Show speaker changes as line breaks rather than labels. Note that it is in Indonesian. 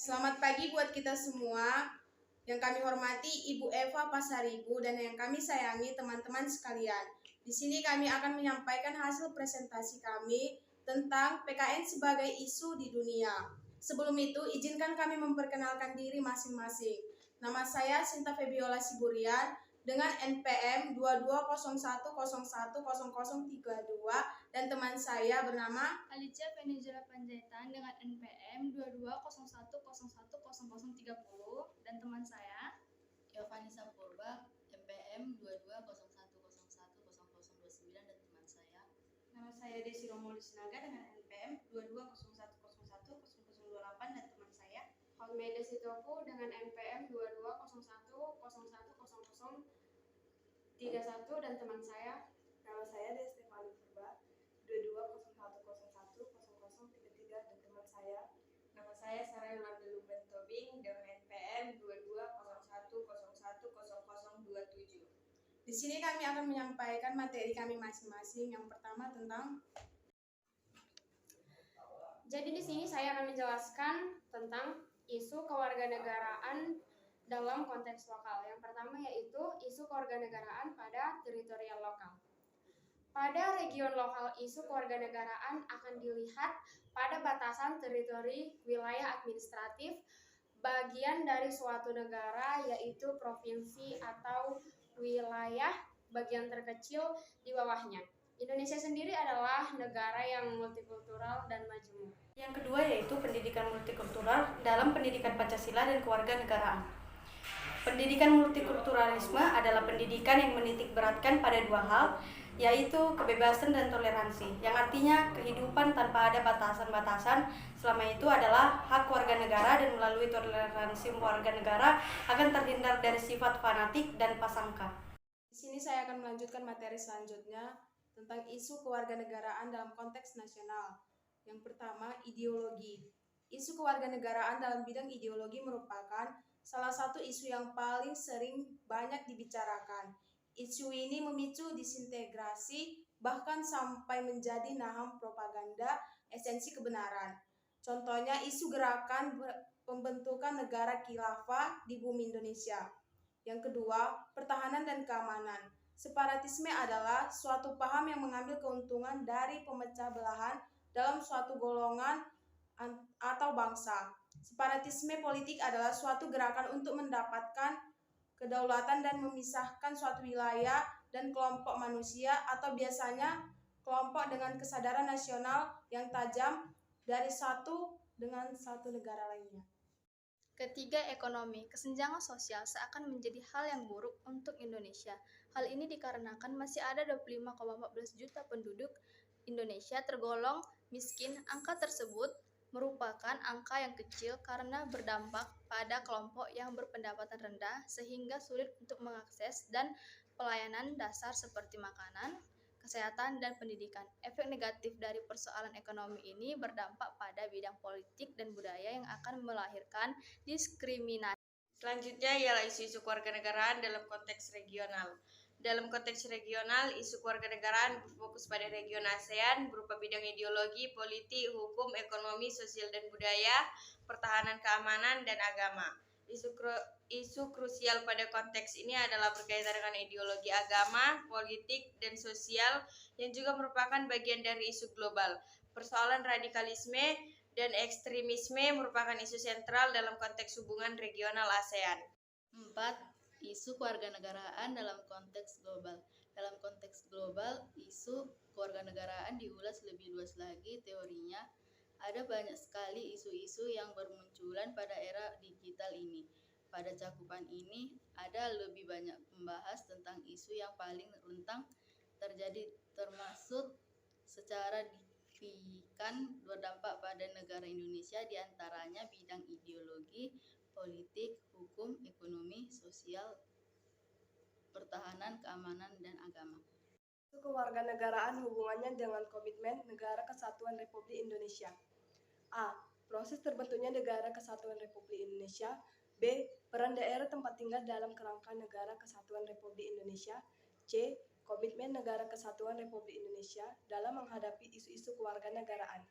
Selamat pagi buat kita semua. Yang kami hormati Ibu Eva Pasaribu dan yang kami sayangi teman-teman sekalian. Di sini kami akan menyampaikan hasil presentasi kami tentang PKN sebagai isu di dunia. Sebelum itu, izinkan kami memperkenalkan diri masing-masing. Nama saya Sinta Febiola Siburian dengan NPM 2201010032 dan teman saya bernama
Alicia Venezela Panjaitan dengan NPM 2201010030 dan teman saya
Yovanisa Purba NPM 2201010029 dan teman saya.
Nama saya Desi Romulo Sinaga dengan NPM 2201010028 dan teman saya.
Hotmail Sitoku dengan NPM 2201000031 dan teman saya.
Nama saya Destefani Purba 2201010033 dan teman saya.
Nama saya Sarah Yolanda Luben Tobing dengan NPM 2201010027.
Di sini kami akan menyampaikan materi kami masing-masing. Yang pertama tentang
Jadi di sini saya akan menjelaskan tentang isu kewarganegaraan dalam konteks lokal. Yang pertama yaitu isu kewarganegaraan pada teritorial lokal. Pada region lokal, isu kewarganegaraan akan dilihat pada batasan teritori wilayah administratif bagian dari suatu negara, yaitu provinsi atau wilayah bagian terkecil di bawahnya. Indonesia sendiri adalah negara yang multikultural dan majemuk.
Yang kedua yaitu pendidikan multikultural dalam pendidikan Pancasila dan kewarganegaraan. Pendidikan multikulturalisme adalah pendidikan yang menitik beratkan pada dua hal, yaitu kebebasan dan toleransi, yang artinya kehidupan tanpa ada batasan-batasan. Selama itu adalah hak warga negara dan melalui toleransi warga negara akan terhindar dari sifat fanatik dan pasangka.
Di sini saya akan melanjutkan materi selanjutnya tentang isu kewarganegaraan dalam konteks nasional. Yang pertama, ideologi. Isu kewarganegaraan dalam bidang ideologi merupakan salah satu isu yang paling sering banyak dibicarakan. Isu ini memicu disintegrasi bahkan sampai menjadi naham propaganda esensi kebenaran. Contohnya isu gerakan pembentukan negara khilafah di bumi Indonesia. Yang kedua, pertahanan dan keamanan. Separatisme adalah suatu paham yang mengambil keuntungan dari pemecah belahan dalam suatu golongan atau bangsa. Separatisme politik adalah suatu gerakan untuk mendapatkan kedaulatan dan memisahkan suatu wilayah dan kelompok manusia atau biasanya kelompok dengan kesadaran nasional yang tajam dari satu dengan satu negara lainnya.
Ketiga, ekonomi. Kesenjangan sosial seakan menjadi hal yang buruk untuk Indonesia. Hal ini dikarenakan masih ada 25,14 juta penduduk Indonesia tergolong miskin. Angka tersebut merupakan angka yang kecil karena berdampak pada kelompok yang berpendapatan rendah sehingga sulit untuk mengakses dan pelayanan dasar seperti makanan, kesehatan, dan pendidikan. Efek negatif dari persoalan ekonomi ini berdampak pada bidang politik dan budaya yang akan melahirkan diskriminasi.
Selanjutnya ialah isu-isu kewarganegaraan dalam konteks regional. Dalam konteks regional, isu kewarganegaraan berfokus pada region ASEAN berupa bidang ideologi, politik, hukum, ekonomi, sosial dan budaya, pertahanan, keamanan, dan agama. Isu krusial pada konteks ini adalah berkaitan dengan ideologi agama, politik, dan sosial yang juga merupakan bagian dari isu global. Persoalan radikalisme dan ekstremisme merupakan isu sentral dalam konteks hubungan regional ASEAN.
4. Isu kewarganegaraan dalam konteks global. Dalam konteks global, isu kewarganegaraan diulas lebih luas lagi teorinya. Ada banyak sekali isu-isu yang bermunculan pada era digital ini. Pada cakupan ini, ada lebih banyak membahas tentang isu yang paling rentan terjadi termasuk secara signifikan berdampak pada negara Indonesia, diantaranya bidang ideologi, politik, hukum, ekonomi, sosial, pertahanan, keamanan, dan agama.
Isu kewarganegaraan hubungannya dengan komitmen Negara Kesatuan Republik Indonesia. A. Proses terbentuknya Negara Kesatuan Republik Indonesia. B. Peran daerah tempat tinggal dalam kerangka Negara Kesatuan Republik Indonesia. C. Komitmen Negara Kesatuan Republik Indonesia dalam menghadapi isu-isu kewarganegaraan.